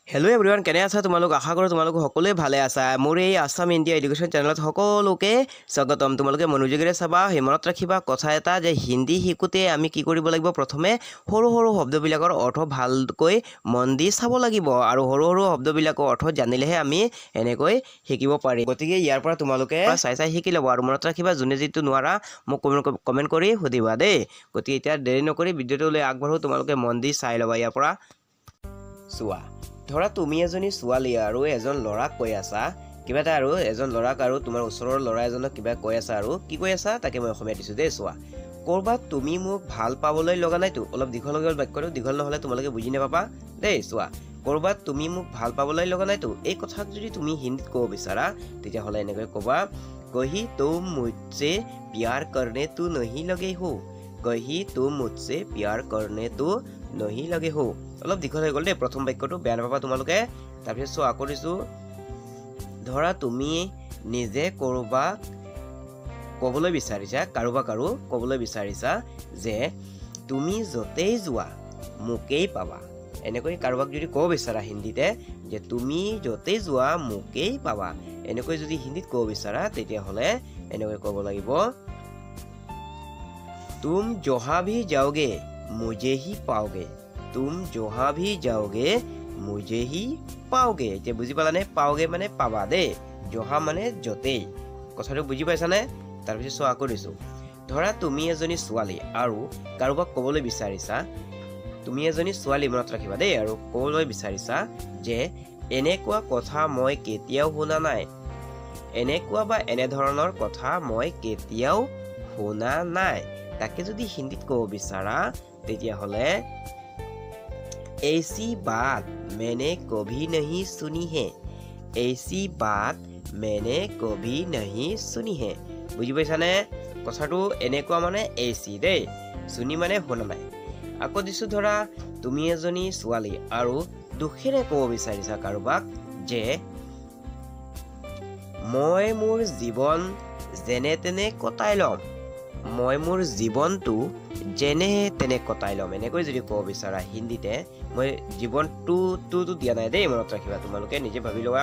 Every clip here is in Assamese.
হেল্ল' এভৰিৱান, কেনে আছা তোমালোক? আশা কৰোঁ তোমালোক সকলোৱে ভালে আছা। মোৰ এই আছাম ইণ্ডিয়া এডুকেশ্যন চেনেলত সকলোকে স্বাগতম। তোমালোকে মনোযোগেৰে চাবা। মনত ৰাখিবা কথা এটা যে হিন্দী শিকোঁতে আমি কি কৰিব লাগিব, প্ৰথমে সৰু সৰু শব্দবিলাকৰ অৰ্থ ভালকৈ মন দি চাব লাগিব আৰু সৰু সৰু শব্দবিলাকৰ অৰ্থ জানিলেহে আমি এনেকৈ শিকিব পাৰিম। গতিকে ইয়াৰ পৰা তোমালোকে চাই চাই শিকি ল'ব আৰু মনত ৰাখিবা, যোনে যিটো নোৱাৰা মোক কমেণ্ট কৰি সুধিবা দেই। গতিকে এতিয়া দেৰি নকৰি ভিডিঅ'টোলৈ আগবাঢ়ো, তোমালোকে মন দি চাই ল'বা। ইয়াৰ পৰা চোৱা, ধৰা তুমি এজনী ছোৱালী আৰু এজন ল'ৰাক কৈ আছা কিবা এটা, আৰু এজন ল'ৰাক আৰু তোমাৰ ওচৰৰ ল'ৰা এজনক কিবা কৈ আছা, আৰু কি কৈ আছা তাকে মই অসমীয়া দিছোঁ দেই। চোৱা, ক'ৰবাত তুমি মোক ভাল পাবলৈ লগা নাইতো। অলপ দীঘল হৈ গ'ল বাক্যটো, দীঘল নহ'লে তোমালোকে বুজি নাপাবা দেই। চোৱা, ক'ৰবাত তুমি মোক ভাল পাবলৈ লগা নাইতো। এই কথাক যদি তুমি হিন্দীত ক'ব বিচাৰা তেতিয়াহ'লে এনেকৈ ক'বা, কহি তুম মুঝছে প্যাৰ কৰনে তো নহি লগে হো। কহি তুম মুঝছে প্যাৰ কৰনে তো নহি লগে হো। অলপ দীঘল হৈ গ'ল দেই প্ৰথম বাক্যটো, বেয়া নাপাবা তোমালোকে। তাৰপিছত চোৱা, আকৌ দিছোঁ, ধৰা তুমি নিজে কাৰোবাক ক'বলৈ বিচাৰিছা যে তুমি য'তেই যোৱা মোকেই পাবা। এনেকৈ কাৰোবাক যদি ক'ব বিচাৰা হিন্দীতে যে তুমি য'তেই যোৱা মোকেই পাবা, এনেকৈ যদি হিন্দীত ক'ব বিচাৰা তেতিয়াহ'লে এনেকৈ ক'ব লাগিব, তুম জহা ভি যাওগে মুঝে হি পাওগে। তুম জহা ভি যাওগে মুঝে হি পাওগে। এতিয়া বুজি পালানে? পাওগে মানে পাবা দেই, জহা মানে য'তেই। কথাটো বুজি পাইছানে? তাৰপিছত চোৱা, আকৌ দিছোঁ, ধৰা তুমি এজনী ছোৱালী আৰু কাৰোবাক ক'বলৈ বিচাৰিছা, তুমি এজনী ছোৱালী মনত ৰাখিবা দেই, আৰু ক'বলৈ বিচাৰিছা যে এনেকুৱা কথা মই কেতিয়াও শুনা নাই। এনেকুৱা বা এনেধৰণৰ কথা মই কেতিয়াও শুনা নাই। তাকে যদি হিন্দীত ক'ব বিচাৰা তেতিয়াহ'লে, ऐसी बात मैंने कभी नहीं सुनी है। ऐसी बात मैंने कभी नहीं सुनी है। বুজি পাইছানে? কথাটো এনেকুৱা মানে ऐसी দেই, শুনি মানে শুনা নাই। আকৌ দিছোঁ, ধৰা তুমি এজনী ছোৱালী আৰু দুখেৰে ক'ব বিচাৰিছা কাৰোবাক যে মই মোৰ জীৱন যেনে তেনে কটাই ল'ম। মই মোৰ জীৱনটো যেনে তেনে কটাই ল'ম। এনেকৈ যদি ক'ব বিচাৰা হিন্দীতে, মই জীৱনটো দিয়া নাই দেই, মনত ৰাখিবা, তোমালোকে নিজে ভাবি লোৱা।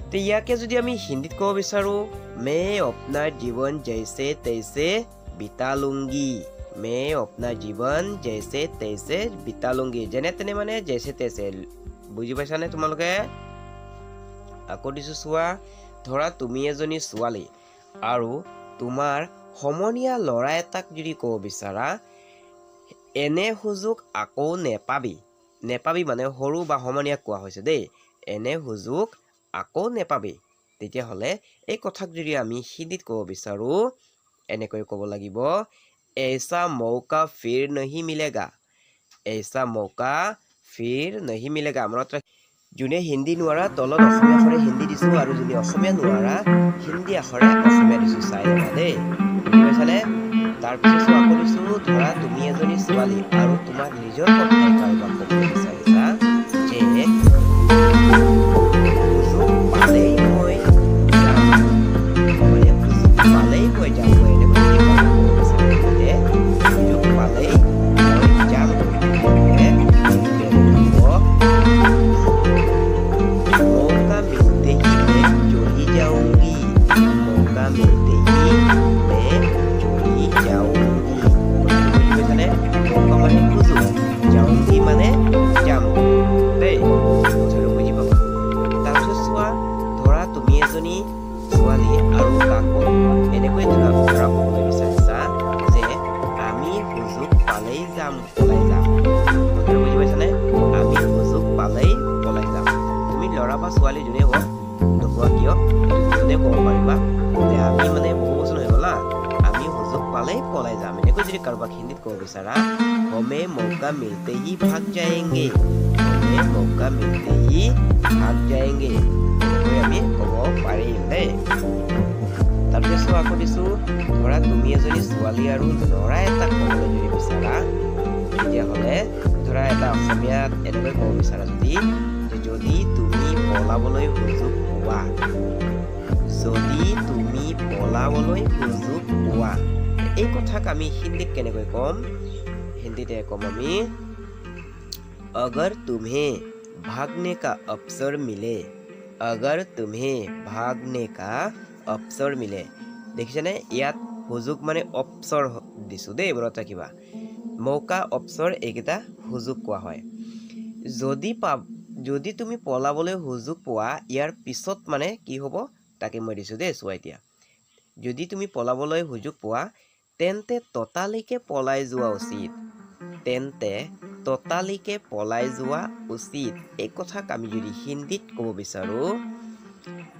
তো ইয়াকে যদি আমি হিন্দীত ক'ব বিচাৰোঁ, মে আপোনাৰ জীৱন জৈছে তৈছে বিতা লুংগি। মে আপোনাৰ জীৱন জৈছে তৈছে বিতা লুংগি। যেনে তেনে মানে জৈছে তৈছে। বুজি পাইছানে তোমালোকে? আকৌ দিছোঁ চোৱা, ধৰা তুমি এজনী ছোৱালী আৰু তোমাৰ সমনীয়া ল'ৰা এটাক যদি ক'ব বিচাৰা, এনে সুযোগ আকৌ নেপাবি। নেপাবি মানে সৰু বা সমনীয়াক কোৱা হৈছে দেই। এনে সুযোগ আকৌ নেপাবি। তেতিয়াহ'লে এই কথাক যদি আমি হিন্দীত ক'ব বিচাৰোঁ এনেকৈ ক'ব লাগিব, ऐसा मौका फिर नहीं मिलेगा। ऐसा मौका फिर नहीं मिलेगा। মনত ৰাখ, যোনে হিন্দী নোৱাৰা তলত অসমীয়া আখৰে হিন্দী দিছোঁ, আৰু যোনে অসমীয়া নোৱাৰা হিন্দী আখৰে অসমীয়া দিছোঁ, চাই ল'বা দেই। বুজি পাইছানে? তাৰপিছত আকৌ দিছোঁ, ধৰা তুমি এজনী ছোৱালী আৰু তোমাৰ নিজৰ কথাই কাৰোবাক ক'বলৈ বিচাৰিছা যে সুযোগ পালেই মই যাম। মানে সুযোগ পালেই মই যাম। এনেকৈ যদি কাৰোবাক ক'ব বিচাৰে যে সুযোগ পালেই মই যাম, मौका मिलते ही मैं चली जाऊंगी। मौका मिलते ही मैं चली जाऊंगी। বুজি পাইছানে? মৌকা মানে সুযোগ, যাওঁগি মানে যাম দেই। কথাটো বুজি পাবা। তাৰপিছত চোৱা, ধৰা তুমি এজনী ছোৱালী আৰু কাকো এনেকৈ ধৰা ক'বলৈ বিচাৰিছা যে আমি সুযোগ পালেই যাম, পলাই যাম। কথাটো বুজি পাইছানে? আমি সুযোগ পালেই পলাই যাম। তুমি ল'ৰা বা ছোৱালী যোনে হওক নোকোৱা কিয়, যোনে ক'ব পাৰিবা যে আমি মানে বহু বছৰ হৈ গ'ল, আমি সুযোগ পালেই পলাই যাম। এনেকৈ যদি কাৰোবাক হিন্দীত ক'ব বিচাৰা, হমে মৌকা মিলতে হি ভাগ যায়েংগে। হমে মৌকা মিলতে হি ভাগ যায়েংগে। এনেকৈ আমি ক'ব পাৰিম দেই। তাৰপিছত আকৌ দিছোঁ, ধৰা তুমি এজনী ছোৱালী আৰু ল'ৰা এটাক ক'বলৈ যদি বিচাৰা তেতিয়াহ'লে, ধৰা এটা অসমীয়াত এনেকৈ ক'ব বিচাৰা যদি তুমি পলাবলৈ সুযোগ পোৱা। যদি তুমি পলাবলৈ সুযোগ পোৱা। এই কথাক আমি হিন্দীত কেনেকৈ ক'ম? হিন্দীতে ক'ম আমি, अगर तुम्हें भागने का अवसर मिले अगर तुम्हें भागने का अवसर मिले দেখিছেনে ইয়াত সুযোগ মানে অৱসৰ দিছোঁ দেই মনত ৰাখিবা মৌকা অৱসৰ এইকেইটা সুযোগ কোৱা হয় যদি তুমি পলাবলৈ সুযোগ পোৱা ইয়াৰ পিছত মানে কি হ'ব তাকে মই দিছোঁ দেই চোৱা এতিয়া যদি তুমি পলাবলৈ সুযোগ পোৱা তেন্তে ততালিকে পলাই যোৱা উচিত তেন্তে ততালিকে পলাই যোৱা উচিত এই কথাক আমি যদি হিন্দীত ক'ব বিচাৰোঁ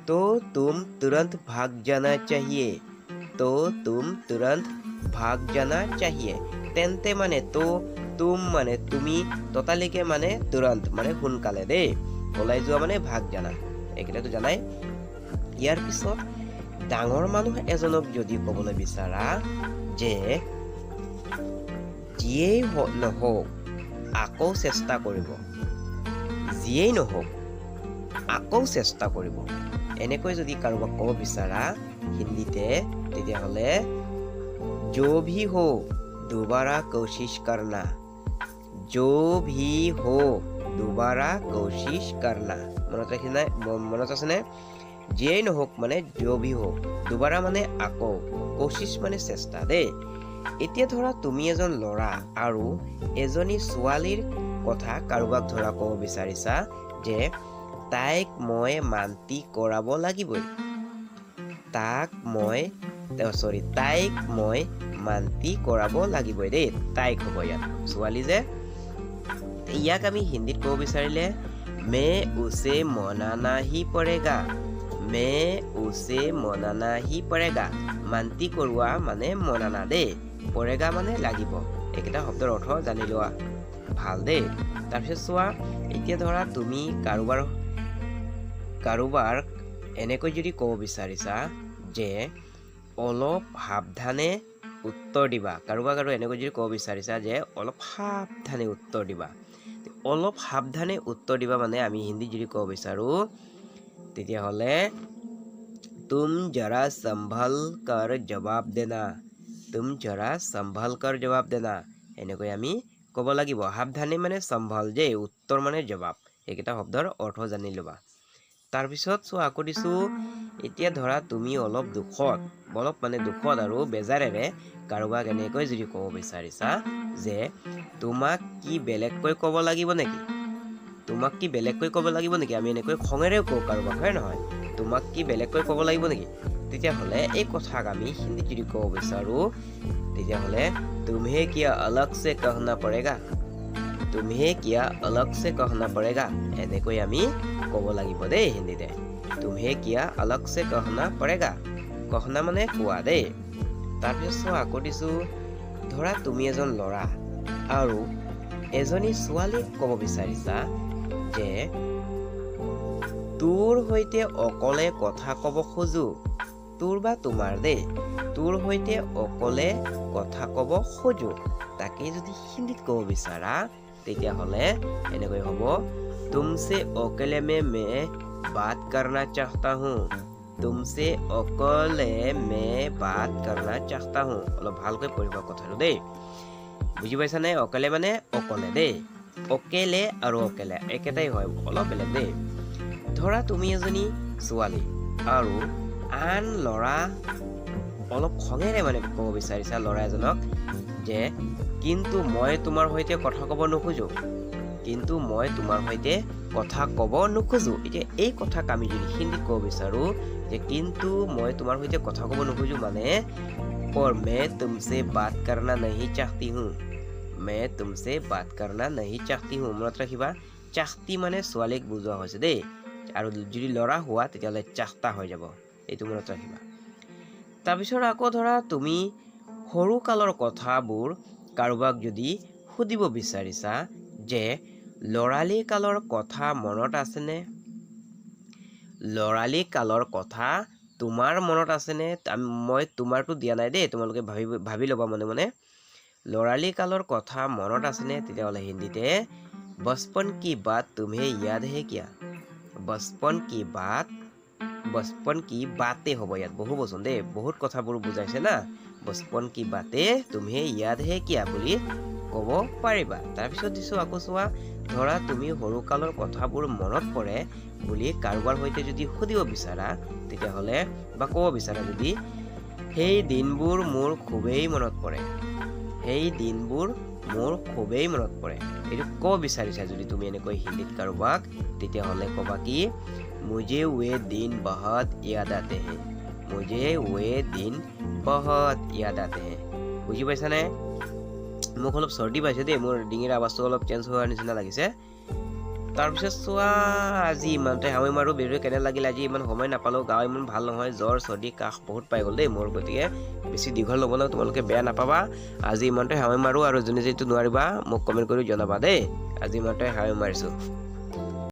तो तुम तुरंत भाग जाना चाहिए तो तुम तुरंत भाग जाना चाहिए তেন্তে মানে তো তুম মানে তুমি ততালিকে মানে তুৰন্ত মানে সোনকালে দেই পলাই যোৱা মানে ভাগ জানা এইকেইটাতো জানাই ইয়াৰ পিছত ডাঙৰ মানুহ এজনক যদি ক'বলৈ বিচাৰা যে যিয়েই নহওক আকৌ চেষ্টা কৰিব যিয়েই নহওক আকৌ চেষ্টা কৰিব এনেকৈ যদি কাৰোবাক ক'ব বিচাৰা হিন্দীতে তেতিয়াহ'লে जो भी हो दोबारा कोशिश करना जो भी हो दोबारा कोशिश करना মনত আছেনে যিয়েই নহওক মানে जो भी हो दोबारा মানে আকৌ কোশিশ মানে চেষ্টা দেই এতিয়া ধৰা তুমি এজন ল'ৰা আৰু এজনী ছোৱালীৰ কথা কাৰোবাক ধৰা ক'ব বিচাৰিছা যে তাইক মই মান্তি কৰাব লাগিবই তাইক মই মান্তি কৰাব লাগিবই দেই তাইক হ'ব ইয়াত ছোৱালী যে ইয়াক আমি হিন্দীত ক'ব বিচাৰিলে মে উছে মনানা হি পড়েগা মে উছে মনানা হি পড়েগা মান্তি কৰোৱা মানে মনানা দেই পড়েগা মানে লাগিব এইকেইটা শব্দৰ অৰ্থ জানি লোৱা ভাল দেই তাৰপিছত চোৱা এতিয়া ধৰা তুমি কাৰোবাৰ এনেকৈ যদি ক'ব বিচাৰিছা যে অলপ সাৱধানে উত্তৰ দিবা কাৰোবাক আৰু এনেকৈ যদি ক'ব বিচাৰিছা যে অলপ সাৱধানে উত্তৰ দিবা অলপ সাৱধানে উত্তৰ দিবা মানে আমি হিন্দীত যদি ক'ব বিচাৰোঁ তেতিয়াহ'লে তুম জৰা সম্ভল কৰ জবাব দেনা তুম জৰা সম্ভল কৰ জবাব দেনা এনেকৈ আমি ক'ব লাগিব সাৱধানে মানে সম্ভল যে উত্তৰ মানে জবাব এইকেইটা শব্দৰ অৰ্থ জানি ল'বা তাৰপিছত চোৱা আকৌ দিছোঁ এতিয়া ধৰা তুমি অলপ দুখত আৰু বেজাৰেৰে কাৰোবাক এনেকৈ যদি ক'ব বিচাৰিছা যে তোমাক কি বেলেগকৈ ক'ব লাগিব নেকি আমি এনেকৈ খঙেৰেও কওঁ কাৰোবাক হয় নহয় তোমাক কি বেলেগকৈ ক'ব লাগিব নেকি তেতিয়াহ'লে এই কথাক আমি হিন্দীত যদি ক'ব বিচাৰোঁ তেতিয়াহ'লে তুমহে কিয়া অলগ সে कहना पड़ेगा এনেকৈ আমি ক'ব লাগিব দেই হিন্দীতে তুমহে কিয়া অলগ সে कहना पड़ेगा कहना মানে কোৱা দেই তাৰপিছত আকৌ দিছোঁ ধৰা তুমি এজন ল'ৰা আৰু এজনী ছোৱালীক ক'ব বিচাৰিছা যে তোৰ সৈতে অকলে কথা ক'ব খোজো তোৰ বা তোমাৰ দেই তোৰ সৈতে অকলে কথা ক'ব খোজো তাকে যদি হিন্দীত ক'ব বিচাৰা তেতিয়াহ'লে এনেকৈ হ'ব तुमसे अकेले में मैं बात करना चाहता हूँ तुमसे अकेले मैं बात करना चाहता हूँ অলপ ভালকৈ পঢ়িবা কথাটো দেই বুজি পাইছানে অকলে মানে অকলে দেই অকেলে আৰু অকেলে একেটাই হয় অলপ বেলেগ দেই ধৰা তুমি এজনী ছোৱালী আৰু আন ল'ৰা অলপ খঙেৰে মানে ক'ব বিচাৰিছা ল'ৰা এজনক যে কিন্তু মই তোমাৰ সৈতে কথা ক'ব নোখোজো এতিয়া এই কথাক আমি যদি হিন্দীত ক'ব বিচাৰোঁ যে কিন্তু মই তোমাৰ সৈতে কথা ক'ব নোখোজো মানে और मैं तुमसे बात करना नहीं चाहती हूँ মনত ৰাখিবা চাহতি মানে ছোৱালীক বুজোৱা হৈছে দেই আৰু যদি ল'ৰা হোৱা তেতিয়াহ'লে চাহতা হৈ যাব এইটো মনত ৰাখিবা তাৰপিছত আকৌ ধৰা তুমি সৰু কালৰ কথাবোৰ কাৰোবাক যদি সুধিব বিচাৰিছা যে ল'ৰালি কালৰ কথা মনত আছেনে তোমাৰ মনত আছেনে মই তোমাৰটো দিয়া নাই দেই তোমালোকে ভাবি ল'বা মনে মনে ল'ৰালি কালৰ কথা মনত আছেনে তেতিয়াহ'লে হিন্দীতে বচপন কি বাত তুমহে ইয়াদ হে কিয়া বচপন কি বাতে হ'ব ইয়াত বহু বচন দেই বহুত কথাবোৰ বুজাইছে না বচপন কি বাতে তুমহে ইয়াদ হে কিয়া বুলি ক'ব পাৰিবা তাৰপিছত দিছোঁ আকৌ চোৱা ধৰা তুমি সৰুকালৰ কথাবোৰ মনত পৰে বুলি কাৰোবাৰ সৈতে যদি সুধিব বিচাৰা তেতিয়াহ'লে বা ক'ব বিচাৰা যদি সেই দিনবোৰ মোৰ খুবেই মনত পৰে, সেই দিনবোৰ মোৰ খুবেই মনত পৰে, এইটো ক'ব বিচাৰিছা যদি তুমি এনেকৈ হিন্দীত কাৰোবাক তেতিয়াহ'লে ক'বা কি মুझे वे दिन बहुत याद आते हैं, मुझे वे दिन बहुत याद आते हैं। বুজি পাইছানে? মোক অলপ চৰ্দি পাইছে দেই, মোৰ ডিঙিৰ আৱাজটো অলপ চেঞ্জ হোৱাৰ নিচিনা লাগিছে। তাৰপিছত চোৱা আজি ইমানতে সামৰি মাৰোঁ। ভিডিঅ' কেনে লাগিল আজি ইমান সময় নাপালোঁ, গা ইমান ভাল নহয়, জ্বৰ চৰ্দি কাহ বহুত পাই গ'ল দেই মোৰ, গতিকে বেছি দীঘল নবনাওঁ, তোমালোকে বেয়া নাপাবা। আজি ইমানতে সামৰি মাৰোঁ আৰু যোনে যিটো নোৱাৰিবা মোক কমেণ্ট কৰি জনাবা দেই। আজি ইমানতে সামৰি মাৰিছোঁ।